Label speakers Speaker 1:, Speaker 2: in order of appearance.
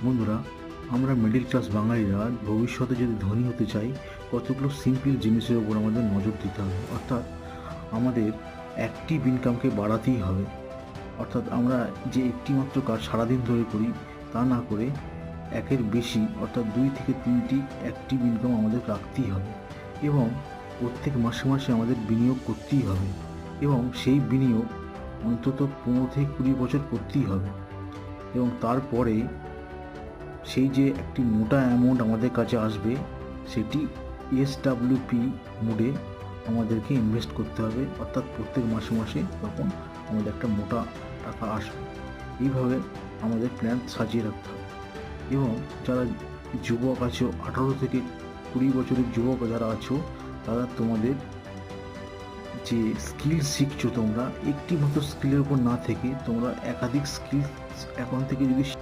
Speaker 1: বন্ধুরা, আমরা middle class বাঙালিরা ভবিষ্যতে যদি ধনী হতে চাই, কতগুলো সিম্পল জিনিসের উপর আমাদের নজর দিতে হবে। অর্থাৎ আমাদের অ্যাক্টিভ ইনকামকে বাড়াতেই হবে। অর্থাৎ আমরা যে একটি মাত্র কাজ সারাদিন ধরে করি তা না করে একের বেশি অর্থাৎ 2 থেকে 3টি অ্যাক্টিভ ইনকাম আমাদের রাখতেই হবে এবং প্রত্যেক মাসে মাসে আমাদের বিনিয়োগ করতেই হবে এবং সেই বিনিয়োগ অন্তত 15 থেকে 20 বছর করতেই হবে এবং তারপরে সেই যে একটি মোটা অ্যামাউন্ট আমাদের কাছে আসবে সেটি এসডাব্লিউপি মোডে আমাদেরকে ইনভেস্ট করতে হবে। অর্থাৎ প্রত্যেক মাসে মাসে তখন আমাদের একটা মোটা টাকা আসবে। এইভাবে আমাদের প্ল্যান সাজিয়ে রাখতে হবে এবং যারা যুবক আছো, 18 থেকে 20 বছরের যুবক যারা আছো, তারা তোমাদের যে স্কিল শিখছো, তোমরা একটি মাত্র স্কিলের উপর না থেকে তোমরা একাধিক স্কিল এখন থেকে যদি